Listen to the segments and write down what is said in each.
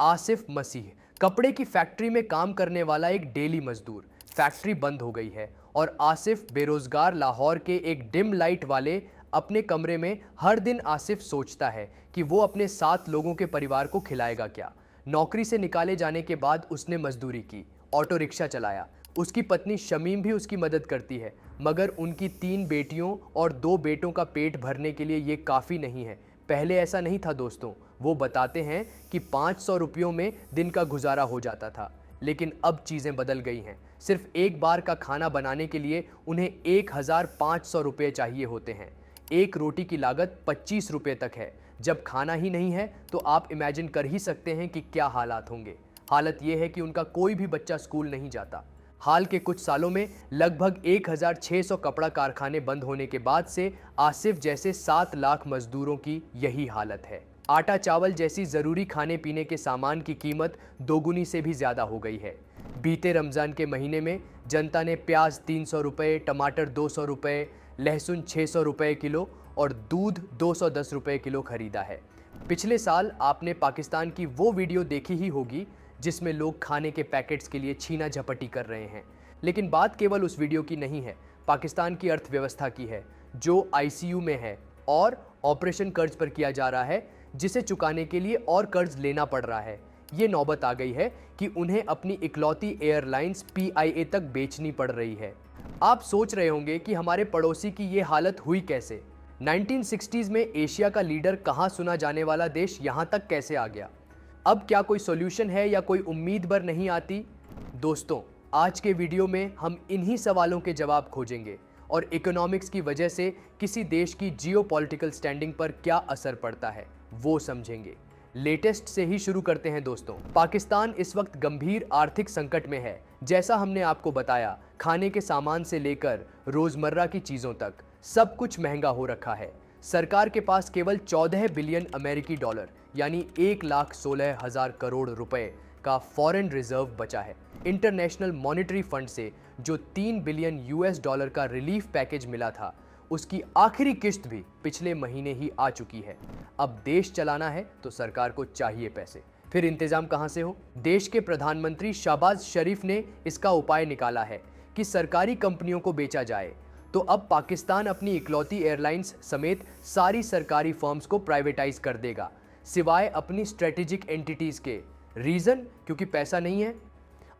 आसिफ मसीह, कपड़े की फैक्ट्री में काम करने वाला एक डेली मजदूर। फैक्ट्री बंद हो गई है और आसिफ बेरोजगार लाहौर के एक डिम लाइट वाले अपने कमरे में हर दिन आसिफ सोचता है कि वो अपने 7 लोगों के परिवार को खिलाएगा क्या। नौकरी से निकाले जाने के बाद उसने मजदूरी की, ऑटो रिक्शा चलाया। उसकी पत्नी शमीम भी उसकी मदद करती है, मगर उनकी 3 बेटियों और 2 बेटों का पेट भरने के लिए ये काफ़ी नहीं है। पहले ऐसा नहीं था दोस्तों। वो बताते हैं कि 500 रुपयों में दिन का गुजारा हो जाता था, लेकिन अब चीज़ें बदल गई हैं। सिर्फ एक बार का खाना बनाने के लिए उन्हें 1500 रुपये चाहिए होते हैं। एक रोटी की लागत 25 रुपये तक है। जब खाना ही नहीं है तो आप इमेजिन कर ही सकते हैं कि क्या हालात होंगे। हालत यह है कि उनका कोई भी बच्चा स्कूल नहीं जाता। हाल के कुछ सालों में लगभग 1600 कपड़ा कारखाने बंद होने के बाद से आसिफ जैसे 7 लाख मजदूरों की यही हालत है। आटा चावल जैसी ज़रूरी खाने पीने के सामान की कीमत दोगुनी से भी ज़्यादा हो गई है। बीते रमज़ान के महीने में जनता ने प्याज 300 रुपये, टमाटर 200 रुपये, लहसुन 600 रुपये किलो और दूध 210 रुपये किलो खरीदा है। पिछले साल आपने पाकिस्तान की वो वीडियो देखी ही होगी जिसमें लोग खाने के पैकेट्स के लिए छीना झपटी कर रहे हैं। लेकिन बात केवल उस वीडियो की नहीं है, पाकिस्तान की अर्थव्यवस्था की है, जो आईसीयू में है और ऑपरेशन कर्ज पर किया जा रहा है, जिसे चुकाने के लिए और कर्ज लेना पड़ रहा है। ये नौबत आ गई है कि उन्हें अपनी इकलौती एयरलाइंस पीआईए तक बेचनी पड़ रही है। आप सोच रहे होंगे कि हमारे पड़ोसी की ये हालत हुई कैसे। 1960s में एशिया का लीडर कहाँ सुना जाने वाला देश यहाँ तक कैसे आ गया। अब क्या कोई सॉल्यूशन है या कोई उम्मीद भर नहीं आती? दोस्तों, आज के वीडियो में हम इन्हीं सवालों के जवाब खोजेंगे और इकोनॉमिक्स की वजह से किसी देश की जियोपॉलिटिकल स्टैंडिंग पर क्या असर पड़ता है वो समझेंगे। लेटेस्ट से ही शुरू करते हैं दोस्तों। पाकिस्तान इस वक्त गंभीर आर्थिक संकट में है। जैसा हमने आपको बताया, खाने के सामान से लेकर रोजमर्रा की चीजों तक सब कुछ महंगा हो रखा है। सरकार के पास केवल 14 बिलियन अमेरिकी डॉलर यानी 1,16,000 करोड़ रुपए का फॉरेन रिजर्व बचा है। इंटरनेशनल मॉनेटरी फंड से जो 3 बिलियन यूएस डॉलर का रिलीफ पैकेज मिला था, उसकी आखिरी किस्त भी पिछले महीने ही आ चुकी है। अब देश चलाना है तो सरकार को चाहिए पैसे, फिर इंतजाम कहां से हो? देश के प्रधानमंत्री शहबाज शरीफ ने इसका उपाय निकाला है कि सरकारी कंपनियों को बेचा जाए। तो अब पाकिस्तान अपनी इकलौती एयरलाइंस समेत सारी सरकारी फर्म्स को प्राइवेटाइज कर देगा, सिवाय अपनी स्ट्रेटेजिक एंटिटीज के। रीजन? क्योंकि पैसा नहीं है।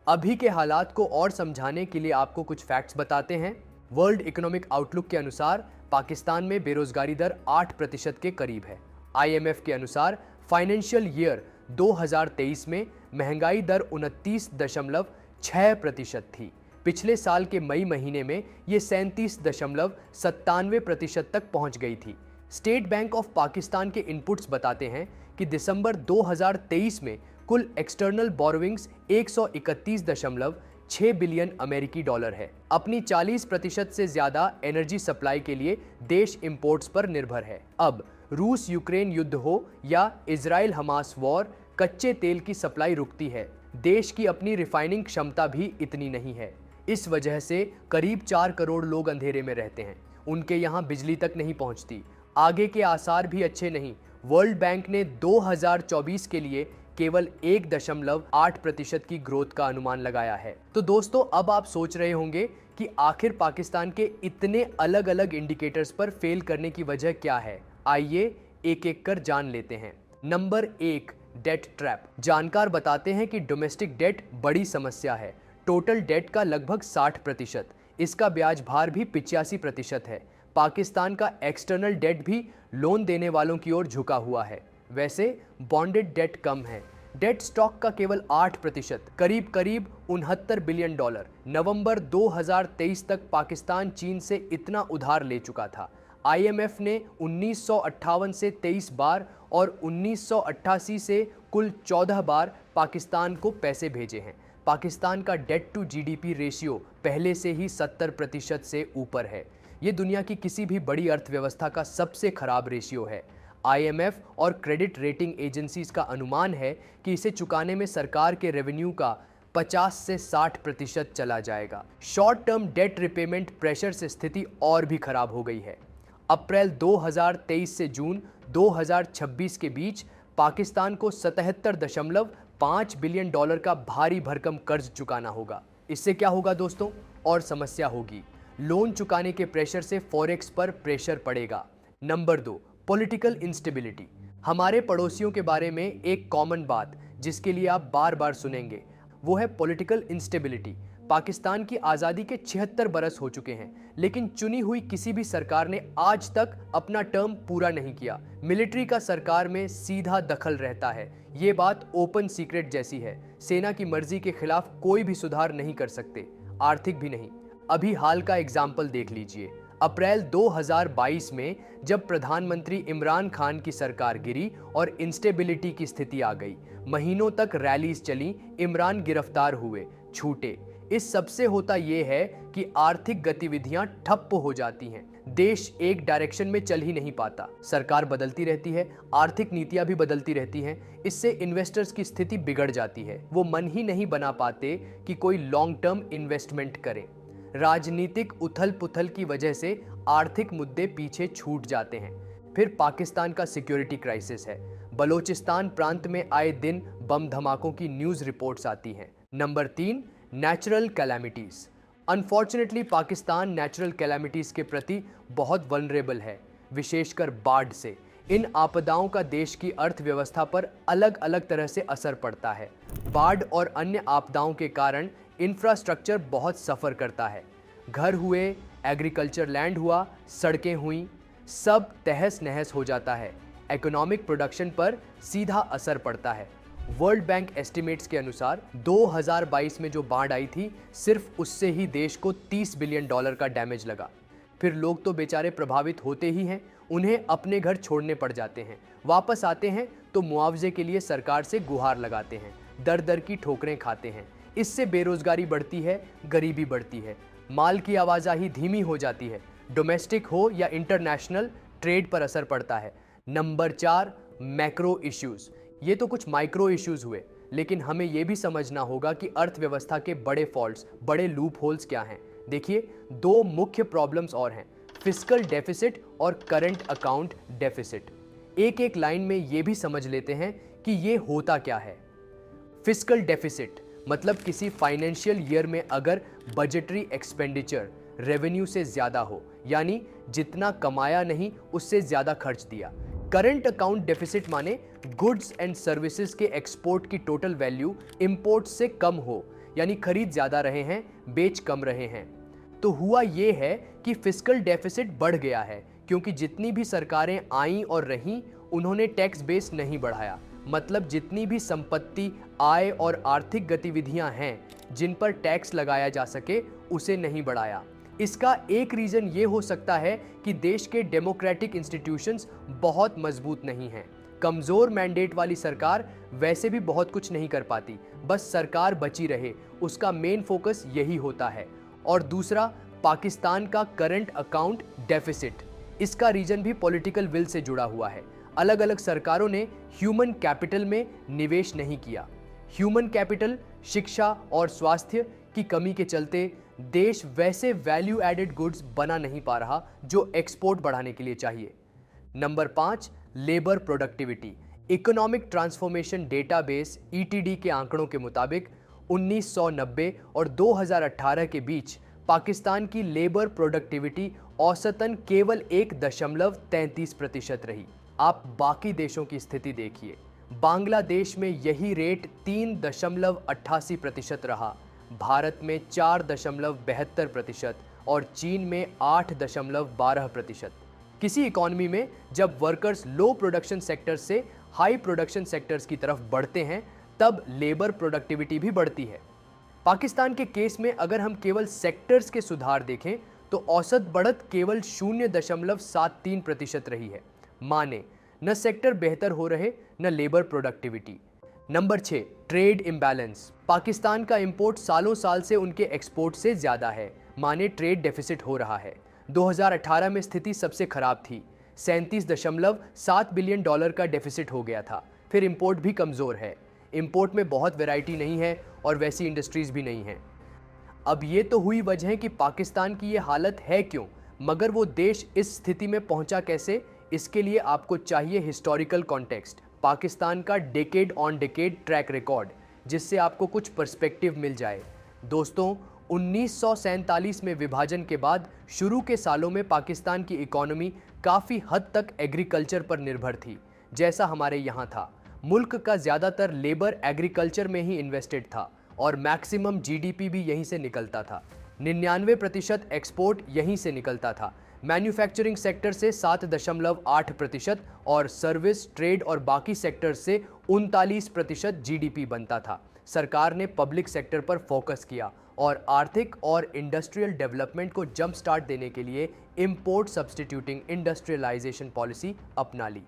अभी के हालात को और समझाने के लिए आपको कुछ फैक्ट्स बताते हैं। वर्ल्ड इकोनॉमिक आउटलुक के अनुसार पाकिस्तान में बेरोजगारी दर 8% के करीब है। आईएमएफ के अनुसार फाइनेंशियल ईयर 2023 में महंगाई दर 29.6% थी। पिछले साल के मई महीने में ये 37.97% तक पहुंच गई थी। स्टेट बैंक ऑफ पाकिस्तान के इनपुट्स बताते हैं कि दिसंबर 2023 में कुल एक्सटर्नल बोरोविंग्स 131.6 बिलियन अमेरिकी डॉलर है। अपनी 40% से ज्यादा एनर्जी सप्लाई के लिए देश इंपोर्ट्स पर निर्भर है। अब रूस यूक्रेन युद्ध हो या इजराइल हमास वॉर, कच्चे तेल की सप्लाई रुकती है। देश की अपनी रिफाइनिंग क्षमता भी इतनी नहीं है। इस वजह से करीब 4 करोड़ लोग अंधेरे में रहते हैं। उनके यहाँ बिजली तक नहीं पहुँचती। आगे के आसार भी अच्छे नहीं। वर्ल्ड बैंक ने 2024 के लिए केवल 1.8% की ग्रोथ का अनुमान लगाया है। तो दोस्तों, अब आप सोच रहे होंगे कि आखिर पाकिस्तान के इतने अलग अलग इंडिकेटर्स पर फेल करने की वजह क्या है। आइए एक एक कर जान लेते हैं। Number 1, debt trap. जानकार बताते हैं कि डोमेस्टिक डेट बड़ी समस्या है। टोटल डेट का लगभग 60%, इसका ब्याज भार भी 85% है। पाकिस्तान का एक्सटर्नल डेट भी लोन देने वालों की ओर झुका हुआ है। वैसे बॉन्डेड डेट कम है। डेट स्टॉक का केवल 8%, करीब करीब 69 बिलियन डॉलर। नवंबर 2023 तक पाकिस्तान चीन से इतना उधार ले चुका था। आईएमएफ ने 1958 से 23 बार और 1988 से कुल 14 बार पाकिस्तान को पैसे भेजे हैं। पाकिस्तान का डेट टू जीडीपी रेशियो पहले से ही 70% से ऊपर है। ये दुनिया की किसी भी बड़ी अर्थव्यवस्था का सबसे खराब रेशियो है। आईएमएफ और क्रेडिट रेटिंग एजेंसीज का अनुमान है कि इसे चुकाने में सरकार के रेवेन्यू का 50 से 60% चला जाएगा। Short term debt repayment pressure से स्थिति और भी खराब हो गई है। अप्रैल 2023 से जून 2026 के बीच पाकिस्तान को $5 बिलियन का भारी भरकम कर्ज चुकाना होगा। इससे क्या होगा दोस्तों? और समस्या होगी। लोन चुकाने के प्रेशर से फॉरेक्स पर प्रेशर पड़ेगा। Number 2, political instability. हमारे पड़ोसियों के बारे में एक कॉमन बात जिसके लिए आप बार बार सुनेंगे, वो है पॉलिटिकल इंस्टेबिलिटी। पाकिस्तान की आज़ादी के 76 बरस हो चुके हैं, लेकिन चुनी हुई किसी भी सरकार ने आज तक अपना टर्म पूरा नहीं किया। मिलिट्री का सरकार में सीधा दखल रहता है। ये बात ओपन सीक्रेट जैसी है। सेना की मर्जी के खिलाफ कोई भी सुधार नहीं कर सकते, आर्थिक भी नहीं। अभी हाल का एग्जाम्पल देख लीजिए। अप्रैल 2022 में जब प्रधानमंत्री इमरान खान की सरकार गिरी और इंस्टेबिलिटी की स्थिति आ गई, महीनों तक रैलीज चली, इमरान गिरफ्तार हुए, छूटे। इस सबसे होता यह है कि आर्थिक गतिविधियां ठप्प हो जाती हैं। देश एक डायरेक्शन में चल ही नहीं पाता। सरकार बदलती रहती है, आर्थिक नीतियां भी बदलती रहती हैं। इससे इन्वेस्टर्स की स्थिति बिगड़ जाती है। वो मन ही नहीं बना पाते कि कोई लॉन्ग टर्म इन्वेस्टमेंट करें। राजनीतिक उथल पुथल की वजह से आर्थिक मुद्दे पीछे छूट जाते हैं। फिर पाकिस्तान का सिक्योरिटी क्राइसिस है। बलोचिस्तान प्रांत में आए दिन बम धमाकों की न्यूज़ रिपोर्ट्स आती हैं। Number 3, natural calamities. Unfortunately Pakistan natural calamities के प्रति बहुत वल्नरेबल है, विशेषकर बाढ़ से। इन आपदाओं का देश की अर्थव्यवस्था पर अलग अलग तरह से असर पड़ता है। बाढ़ और अन्य आपदाओं के कारण इंफ्रास्ट्रक्चर बहुत सफ़र करता है। घर हुए, एग्रीकल्चर लैंड हुआ, सड़कें हुई, सब तहस नहस हो जाता है। इकोनॉमिक प्रोडक्शन पर सीधा असर पड़ता है। वर्ल्ड बैंक एस्टिमेट्स के अनुसार 2022 में जो बाढ़ आई थी, सिर्फ उससे ही देश को $30 बिलियन का डैमेज लगा। फिर लोग तो बेचारे प्रभावित होते ही हैं, उन्हें अपने घर छोड़ने पड़ जाते हैं। वापस आते हैं तो मुआवजे के लिए सरकार से गुहार लगाते हैं, दर दर की ठोकरें खाते हैं। इससे बेरोजगारी बढ़ती है, गरीबी बढ़ती है, माल की आवाजाही धीमी हो जाती है। डोमेस्टिक हो या इंटरनेशनल, ट्रेड पर असर पड़ता है। Number 4, macro issues. ये तो कुछ माइक्रो इश्यूज हुए, लेकिन हमें यह भी समझना होगा कि अर्थव्यवस्था के बड़े फॉल्ट्स, बड़े लूप होल्स क्या हैं। देखिए, 2 मुख्य प्रॉब्लम्स और हैं, फिस्कल डेफिसिट और करंट अकाउंट डेफिसिट। एक एक लाइन में ये भी समझ लेते हैं कि ये होता क्या है। फिस्कल डेफिसिट मतलब किसी फाइनेंशियल ईयर में अगर बजटरी एक्सपेंडिचर रेवेन्यू से ज़्यादा हो, यानी जितना कमाया नहीं उससे ज़्यादा खर्च दिया। करंट अकाउंट डेफिसिट माने गुड्स एंड सर्विसेज के एक्सपोर्ट की टोटल वैल्यू इंपोर्ट से कम हो, यानी खरीद ज़्यादा रहे हैं, बेच कम रहे हैं। तो हुआ ये है कि फिस्कल डेफिसिट बढ़ गया है, क्योंकि जितनी भी सरकारें आईं और रहीं, उन्होंने टैक्स बेस नहीं बढ़ाया। मतलब जितनी भी संपत्ति, आय और आर्थिक गतिविधियां हैं जिन पर टैक्स लगाया जा सके, उसे नहीं बढ़ाया। इसका एक रीज़न ये हो सकता है कि देश के डेमोक्रेटिक इंस्टीट्यूशंस बहुत मजबूत नहीं हैं। कमज़ोर मैंडेट वाली सरकार वैसे भी बहुत कुछ नहीं कर पाती, बस सरकार बची रहे, उसका मेन फोकस यही होता है। और दूसरा, पाकिस्तान का करंट अकाउंट डेफिसिट, इसका रीजन भी पॉलिटिकल विल से जुड़ा हुआ है। अलग अलग सरकारों ने ह्यूमन कैपिटल में निवेश नहीं किया। ह्यूमन कैपिटल, शिक्षा और स्वास्थ्य की कमी के चलते देश वैसे वैल्यू एडेड गुड्स बना नहीं पा रहा जो एक्सपोर्ट बढ़ाने के लिए चाहिए। Number 5, labour productivity. Economic transformation database ETD के आंकड़ों के मुताबिक 1990 और 2018 के बीच पाकिस्तान की लेबर प्रोडक्टिविटी औसतन केवल 1.33% रही। आप बाकी देशों की स्थिति देखिए। बांग्लादेश में यही रेट 3.88% रहा, भारत में 4.72% और चीन में 8.12%। किसी इकॉनमी में जब वर्कर्स लो प्रोडक्शन सेक्टर से हाई प्रोडक्शन सेक्टर्स की तरफ बढ़ते हैं, तब लेबर प्रोडक्टिविटी भी बढ़ती है। पाकिस्तान के केस में अगर हम केवल सेक्टर्स के सुधार देखें तो औसत बढ़त केवल 0.73% रही है। माने न सेक्टर बेहतर हो रहे, न labour productivity. Number 6, trade imbalance. Pakistan का इंपोर्ट सालों साल से उनके एक्सपोर्ट से ज़्यादा है, माने ट्रेड डेफिसिट हो रहा है। 2018 में स्थिति सबसे खराब थी, $37.7 बिलियन का डेफिसिट हो गया था। फिर इंपोर्ट भी कमज़ोर है, इंपोर्ट में बहुत वैरायटी नहीं है और वैसी इंडस्ट्रीज़ भी नहीं हैं। अब ये तो हुई वजह कि पाकिस्तान की ये हालत है क्यों, मगर वो देश इस स्थिति में पहुंचा कैसे, इसके लिए आपको चाहिए हिस्टोरिकल कॉन्टेक्स्ट। पाकिस्तान का decade on decade track record, जिससे आपको कुछ पर्सपेक्टिव मिल जाए। दोस्तों, 1947 में विभाजन के बाद शुरू के सालों में पाकिस्तान की इकोनॉमी काफ़ी हद तक एग्रीकल्चर पर निर्भर थी, जैसा हमारे यहाँ था। मुल्क का ज़्यादातर लेबर एग्रीकल्चर में ही इन्वेस्टेड था और मैक्सिमम जीडीपी भी यहीं से निकलता था। 99% एक्सपोर्ट यहीं से निकलता था। मैन्युफैक्चरिंग सेक्टर से 7.8% और सर्विस, ट्रेड और बाकी सेक्टर से 39% जीडीपी बनता था। सरकार ने पब्लिक सेक्टर पर फोकस किया और आर्थिक और इंडस्ट्रियल डेवलपमेंट को जंप स्टार्ट देने के लिए इंपोर्ट सब्स्टिट्यूटिंग इंडस्ट्रियलाइजेशन पॉलिसी अपना ली।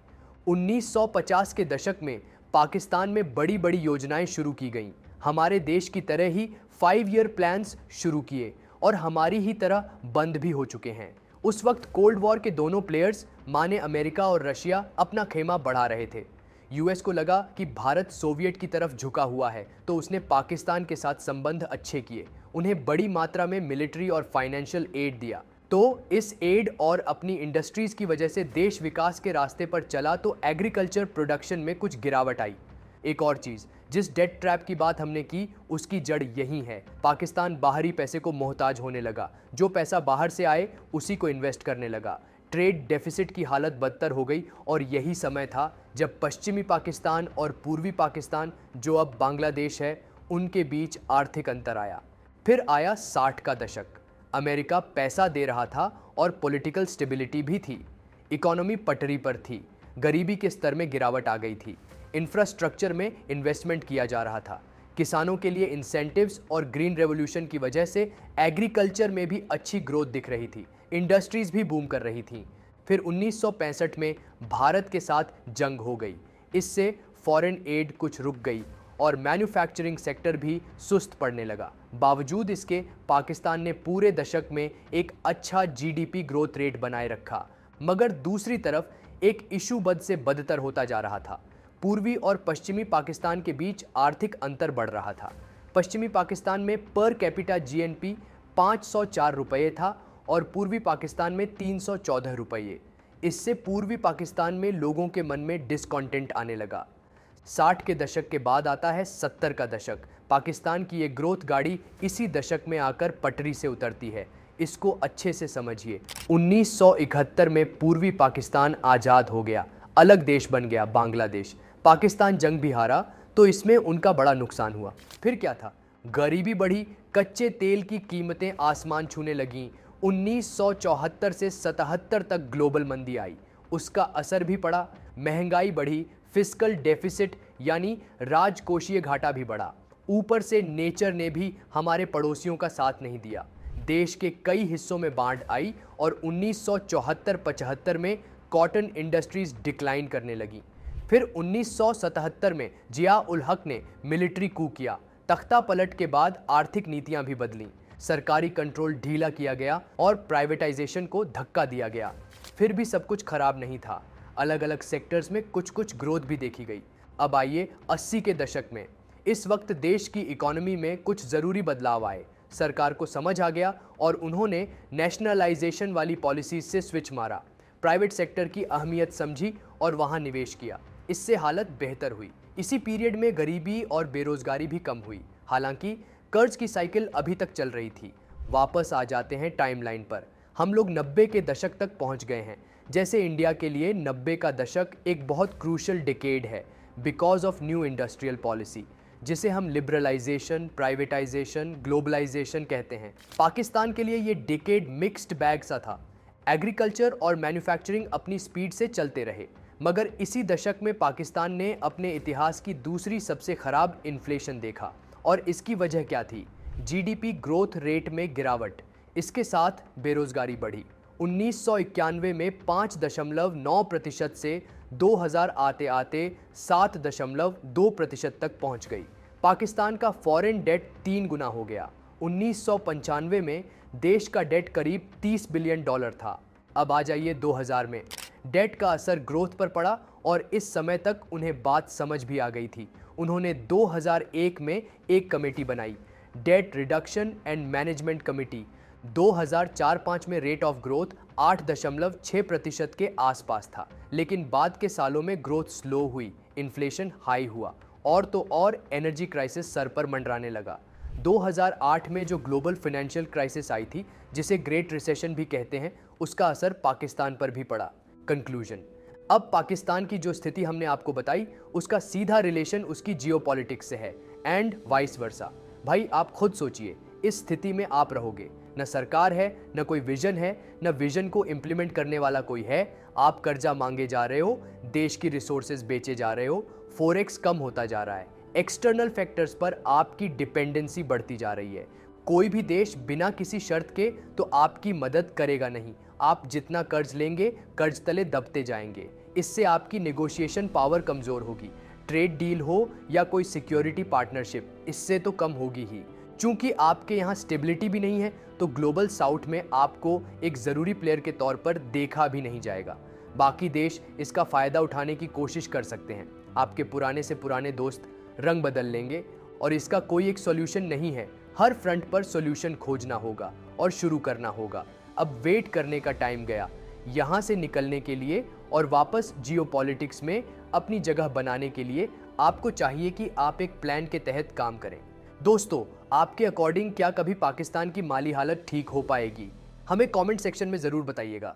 1950 के दशक में पाकिस्तान में बड़ी बड़ी योजनाएं शुरू की गईं। हमारे देश की तरह ही 5 ईयर प्लान्स शुरू किए और हमारी ही तरह बंद भी हो चुके हैं। उस वक्त कोल्ड वॉर के दोनों प्लेयर्स माने अमेरिका और रशिया अपना खेमा बढ़ा रहे थे। यूएस को लगा कि भारत सोवियत की तरफ झुका हुआ है, तो उसने पाकिस्तान के साथ संबंध अच्छे किए, उन्हें बड़ी मात्रा में मिलिट्री और फाइनेंशियल एड दिया। तो इस एड और अपनी इंडस्ट्रीज की वजह से देश विकास के रास्ते पर चला, तो एग्रीकल्चर प्रोडक्शन में कुछ गिरावट आई। एक और चीज़, जिस डेट ट्रैप की बात हमने की, उसकी जड़ यही है। पाकिस्तान बाहरी पैसे को मोहताज होने लगा। जो पैसा बाहर से आए उसी को इन्वेस्ट करने लगा। ट्रेड डेफिसिट की हालत बदतर हो गई और यही समय था जब पश्चिमी पाकिस्तान और पूर्वी पाकिस्तान, जो अब बांग्लादेश है, उनके बीच आर्थिक अंतर आया। फिर आया 60 का दशक। अमेरिका पैसा दे रहा था और पॉलिटिकल स्टेबिलिटी भी थी। इकोनॉमी पटरी पर थी। गरीबी के स्तर में गिरावट आ गई थी। इंफ्रास्ट्रक्चर में इन्वेस्टमेंट किया जा रहा था। किसानों के लिए इंसेंटिव्स और ग्रीन रेवोल्यूशन की वजह से एग्रीकल्चर में भी अच्छी ग्रोथ दिख रही थी। इंडस्ट्रीज भी बूम कर रही थीं। फिर 1965 में भारत के साथ जंग हो गई। इससे फॉरेन एड कुछ रुक गई और मैन्युफैक्चरिंग सेक्टर भी सुस्त पड़ने लगा। बावजूद इसके पाकिस्तान ने पूरे दशक में एक अच्छा जीडीपी ग्रोथ रेट बनाए रखा, मगर दूसरी तरफ एक इशू बद से बदतर होता जा रहा था। पूर्वी और पश्चिमी पाकिस्तान के बीच आर्थिक अंतर बढ़ रहा था। पश्चिमी पाकिस्तान में पर कैपिटा जीएनपी 504 रुपये था और पूर्वी पाकिस्तान में 314 रुपये। इससे पूर्वी पाकिस्तान में लोगों के मन में डिसकॉन्टेंट आने लगा। 60 के दशक के बाद आता है 70 का दशक। पाकिस्तान की ये ग्रोथ गाड़ी इसी दशक में आकर पटरी से उतरती है। इसको अच्छे से समझिए। 1971 में पूर्वी पाकिस्तान आज़ाद हो गया, अलग देश बन गया बांग्लादेश। पाकिस्तान जंग भी हारा, तो इसमें उनका बड़ा नुकसान हुआ। फिर क्या था? गरीबी बढ़ी, कच्चे तेल की कीमतें आसमान छूने लगीं। 1974 से 77 तक ग्लोबल मंदी आई, उसका असर भी पड़ा। महंगाई बढ़ी, फिस्कल डेफिसिट यानी राजकोषीय घाटा भी बढ़ा। ऊपर से नेचर ने भी हमारे पड़ोसियों का साथ नहीं दिया। देश के कई हिस्सों में बाढ़ आई और 1974-75 में कॉटन इंडस्ट्रीज डिक्लाइन करने लगी। फिर 1977 में जिया उल हक ने मिलिट्री कू किया। तख्ता पलट के बाद आर्थिक नीतियां भी बदलीं। सरकारी कंट्रोल ढीला किया गया और प्राइवेटाइजेशन को धक्का दिया गया। फिर भी सब कुछ खराब नहीं था। अलग अलग सेक्टर्स में कुछ कुछ ग्रोथ भी देखी गई। अब आइए 80 के दशक में। इस वक्त देश की इकोनॉमी में कुछ ज़रूरी बदलाव आए। सरकार को समझ आ गया और उन्होंने नेशनलाइजेशन वाली पॉलिसीज से स्विच मारा। प्राइवेट सेक्टर की अहमियत समझी और वहाँ निवेश किया। इससे हालत बेहतर हुई। इसी पीरियड में गरीबी और बेरोजगारी भी कम हुई। हालांकि कर्ज की साइकिल अभी तक चल रही थी। वापस आ जाते हैं टाइमलाइन पर। हम लोग 90 के दशक तक पहुंच गए हैं। जैसे इंडिया के लिए 90 का दशक एक बहुत क्रूशल डिकेड है because of new industrial policy, जिसे हम लिबरलाइजेशन, प्राइवेटाइजेशन, ग्लोबलाइजेशन कहते हैं। पाकिस्तान के लिए ये डिकेड मिक्स्ड बैग सा था। एग्रीकल्चर और मैन्युफैक्चरिंग अपनी स्पीड से चलते रहे, मगर इसी दशक में पाकिस्तान ने अपने इतिहास की दूसरी सबसे खराब इन्फ्लेशन देखा। और इसकी वजह क्या थी? जीडीपी ग्रोथ रेट में गिरावट, इसके साथ बेरोजगारी बढ़ी। 1991 में 5.9% से 2000 आते आते 7.2% तक पहुंच गई। पाकिस्तान का फॉरेन डेट 3 गुना हो गया। 1995 में देश का डेट करीब $30 बिलियन था। अब आ जाइए 2000 में। डेट का असर ग्रोथ पर पड़ा और इस समय तक उन्हें बात समझ भी आ गई थी। उन्होंने 2001 में एक कमेटी बनाई, date reduction and management committee. 2004-05 में रेट ऑफ ग्रोथ 8.6% के आसपास था, लेकिन बाद के सालों में ग्रोथ स्लो हुई। इन्फ्लेशन हाई हुआ और तो और एनर्जी क्राइसिस सर पर मंडराने लगा। 2008 में जो ग्लोबल फाइनेंशियल क्राइसिस आई थी, जिसे ग्रेट रिसेशन भी कहते हैं, उसका असर पाकिस्तान पर भी पड़ा। कंक्लूजन, अब पाकिस्तान की जो स्थिति हमने आपको बताई, उसका सीधा रिलेशन उसकी जियोपॉलिटिक्स से है एंड वाइस वर्सा। भाई आप खुद सोचिए, इस स्थिति में आप रहोगे, न सरकार है, न कोई विजन है, न विजन को इम्प्लीमेंट करने वाला कोई है। आप कर्जा मांगे जा रहे हो, देश की रिसोर्सेज बेचे जा रहे हो, फॉरेक्स कम होता जा रहा है, एक्सटर्नल फैक्टर्स पर आपकी डिपेंडेंसी बढ़ती जा रही है। कोई भी देश बिना किसी शर्त के तो आपकी मदद करेगा नहीं। आप जितना कर्ज लेंगे, कर्ज तले दबते जाएंगे। इससे आपकी नेगोशिएशन पावर कमजोर होगी। ट्रेड डील हो या कोई सिक्योरिटी पार्टनरशिप, इससे तो कम होगी ही। चूंकि आपके यहाँ स्टेबिलिटी भी नहीं है, तो ग्लोबल साउथ में आपको एक ज़रूरी प्लेयर के तौर पर देखा भी नहीं जाएगा। बाकी देश इसका फ़ायदा उठाने की कोशिश कर सकते हैं। आपके पुराने से पुराने दोस्त रंग बदल लेंगे और इसका कोई एक सॉल्यूशन नहीं है। हर फ्रंट पर सॉल्यूशन खोजना होगा और शुरू करना होगा। अब वेट करने का टाइम गया यहाँ से निकलने के लिए और वापस जियोपॉलिटिक्स में अपनी जगह बनाने के लिए आपको चाहिए कि आप एक प्लान के तहत काम करें। दोस्तों, आपके अकॉर्डिंग क्या कभी पाकिस्तान की माली हालत ठीक हो पाएगी? हमें कमेंट सेक्शन में ज़रूर बताइएगा।